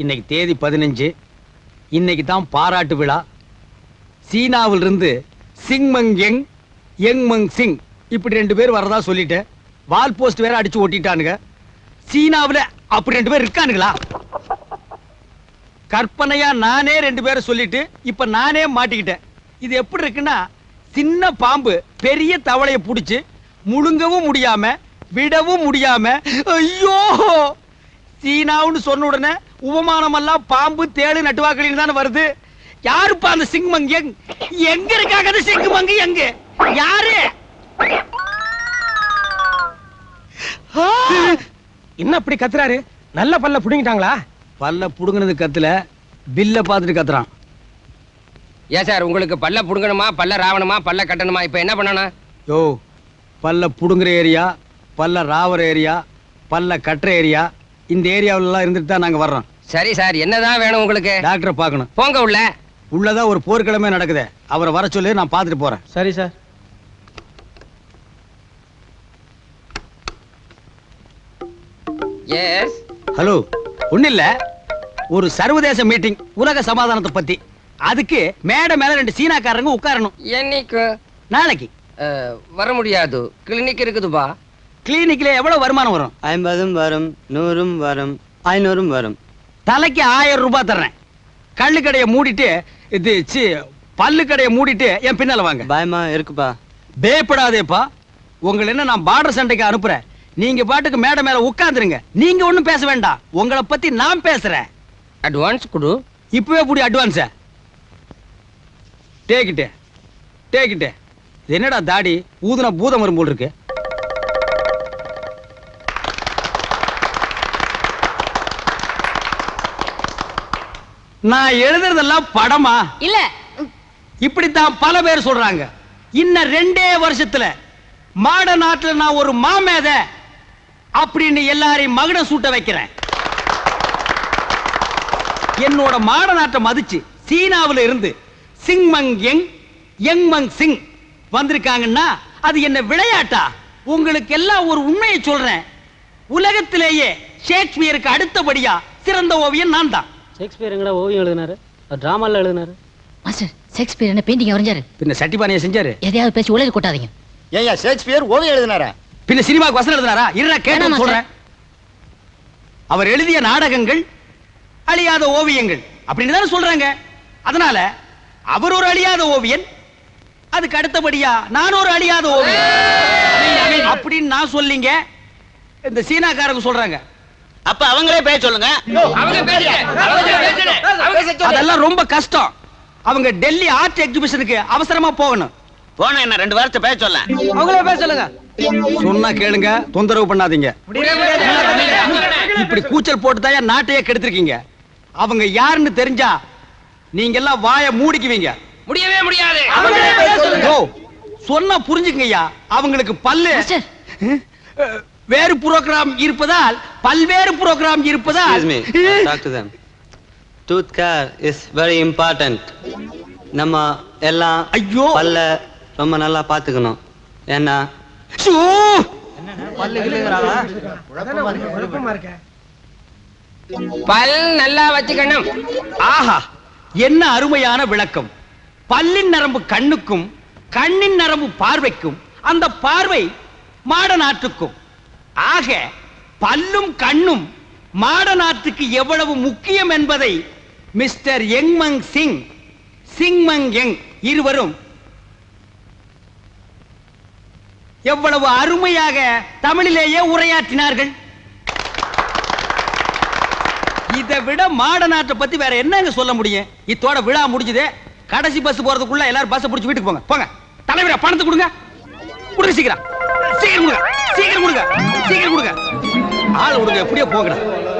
இன்னைக்கு தேதி 15. இன்னைக்கு தான் பாராட்டு விழா. சீனாவில் இருந்து சிங்மங் யங் யங்மங் சிங் இப்படி 2 பேர் வரதா சொல்லிட்டேன். வால் போஸ்ட் வேற அடிச்சு ஓட்டிட்டானுங்க. சீனாவில் அப்படி 2 பேர் இருக்கானுங்களா? கற்பனையா நானே 2 பேரை சொல்லிட்டு இப்ப நானே மாட்டிக்கிட்டேன். இது எப்படி இருக்குன்னா, சின்ன பாம்பு பெரிய தவளையை புடிச்சு முழுங்கவும் முடியாம விடவும் முடியாம, ஐயோ சீனாவுன்னு சொன்ன உடனே உபமானம் எல்லாம் பாம்பு தேடு நட்டுவாக்களின்னு தானே வருது. யாருப்பா அந்த சிங்மங் யங்? எங்க இருக்காங்க அந்த சிங்மங் யங்? யாரு? என்ன அப்படி கத்துறாரு? நல்ல பல்ல புடுங்கிட்டாங்களா? பல்ல புடுங்கினது கத்துல, பில்ல பாத்துட்டு கத்துறான். ஏன் சார், உங்களுக்கு பல்ல புடுங்கணுமா, பல்ல ராவணுமா, பல்ல கட்டணுமா? இப்ப என்ன பண்ணணும்? யோ, பல்ல புடுங்குற ஏரியா, பல்ல ராவற ஏரியா, பல்ல கட்டுற ஏரியா, இந்த ஏரியாவில எல்லாம் இருந்துட்டு தான் நாங்க வர்றோம். சரி சார், என்னதான் வேணும் உங்களுக்கு? டாக்டரை பார்க்கணும். போங்க உள்ள. உள்ளதான் ஒரு போர்க்கிழமை நடக்குது. அவரை வர சொல்லி நான் பார்த்துட்டு போறேன். சரி சார். எஸ். ஹலோ, ஒண்ணு இல்ல, ஒரு சர்வதேச மீட்டிங், உலக சமாதானத்தை பத்தி. அதுக்கு மேடை மேல 2 சீனாக்காரங்க உட்காரணும். என்னைக்கு? நாளைக்கு. வர முடியாது, கிளினிக் இருக்குதுப்பா. கிளினிக்ல எவ்வளவு வருமானம் வரும்? 50 வரும், 100 வரும், 500 வரும். தலைக்கு 1000 ரூபாய் தர்றேன். கள்ளு கடையை மூடிட்டு, இது பல்லு கடையை மூடிட்டு என் பின்னால வாங்க. பயமா இருக்குப்பா. பயப்படாதேப்பா. உங்களை என்ன நான் பார்டர் சண்டைக்கு அனுப்புறேன். நீங்க பாட்டுக்கு மேடை மேல உட்கார்ந்துருங்க. நீங்க ஒண்ணும் பேச வேண்டாம். உங்களை பத்தி நான் பேசுறேன். அட்வான்ஸ் கொடு. இப்பவே புடி அட்வான்ஸ். டேக்கிட்டே டேக்கிட்டே. என்னடா தாடி ஊதுன பூதம் வரும் போல் இருக்கு. நான் எழுதுறதெல்லாம் படமா இல்ல? இப்படித்தான் பல பேர் சொல்றாங்க. இன்னும் 2 வருஷத்துல மாட நாட்டுல நான் ஒரு மாமேத அப்படின்னு எல்லாரையும் மகுட சூட்ட வைக்கிறேன். என்னோட மாட நாட்டை மதிச்சு சீனாவில இருந்து சிங்மங் யங் யங்மங் சிங் வந்திருக்காங்கன்னா அது என்ன விளையாட்டா? உங்களுக்கு எல்லாம் ஒரு உண்மையை சொல்றேன். உலகத்திலேயே ஷேக்ஸ்பியருக்கு அடுத்தபடியா சிறந்த ஓவியன் நான் தான். ஷேக்ஸ்பியர் எங்கடா ஓவியம் எழுதினாரு? டிராமால எழுதினாரு. மாஸ்டர், ஷேக்ஸ்பியர் என்ன பெயிண்டிங் வரைஞ்சாரு? பின்ன சட்டிபானையை செஞ்சாரு. எதையாவது பேசி உலக கொட்டாதீங்க. ஏயா ஷேக்ஸ்பியர் ஓவியம் எழுதினாரா? பின்ன சினிமாக்கு வசனம் எழுதினாரா? இருடா கேட்டு வேணாம் சொல்றேன். அவர் எழுதிய நாடகங்கள் அழியாத ஓவியங்கள் அப்படின்னு தானே சொல்றாங்க. அதனால அவர் ஒரு அழியாத ஓவியன், அதுக்கு அடுத்தபடியா நான் ஒரு அழியாத ஓவியன் அப்படின்னு நான் சொல்லிங்க. இந்த சீனாக்காரங்க சொல்றாங்க. அப்ப அவங்களே பேச சொல்லுங்க. அதெல்லாம் ரொம்ப கஷ்டம். அவங்க டெல்லி ஆர்ட் எக்ஸிபிஷனுக்கு அவசரமா போகணும். போன என்ன 2 வாரத்தை பேச சொல்ல. அவங்களே பேச சொல்லுங்க. சொன்னா கேளுங்க, தொந்தரவு பண்ணாதீங்க. இப்படி கூச்சல் போட்டு தான் நாட்டையே கெடுத்திருக்கீங்க. அவங்க யாருன்னு தெரிஞ்சா நீங்க எல்லாம் வாய மூடிக்குவீங்க. முடியவே முடியாது. ஓ, சொன்னா புரிஞ்சுக்கங்கய்யா. அவங்களுக்கு பல்லு மாஸ்டர், வேறு புரோகிராம் இருப்பதால், பல்வேறு புரோகிராம் இருப்பதால். Excuse me, talk to them. Tooth care is very important. நம்ம எல்லாம் ஐயோ, பல்ல ரொம்ப நல்லா பாத்துக்கணும். ஏன்னா சூ, பல் நல்லா வச்சுக்கணும். ஆஹா, என்ன அருமையான விளக்கம். பல்லின் நரம்பு கண்ணுக்கும், கண்ணின் நரம்பு பார்வைக்கும், அந்த பார்வை மாட நாட்டுக்கும். ஆக பல்லும் கண்ணும் மாட நாட்டுக்கு எவ்வளவு முக்கியம் என்பதை மிஸ்டர் யங்மங் சிங், சிங்மங் யங் இருவரும் எவ்வளவு அருமையாக தமிழிலேயே உரையாற்றினார்கள். இதை விட மாட நாட்டை பத்தி வேற என்னங்க சொல்ல முடியும்? இத்தோட விழா முடிஞ்சது. கடைசி பஸ் போறதுக்குள்ள எல்லாரும் பஸ் பிடிச்சு வீட்டுக்கு போங்க. போங்க தலைவரே, பணத்தை கொடுங்க. கொடுங்க சீக்கிரம். சீக்கிரம் கொடுங்க. சீக்கிரம் கொடுங்க. சீக்கிரம் கொடுங்க. ஆள் விடுங்க, எப்படியோ போகணும்.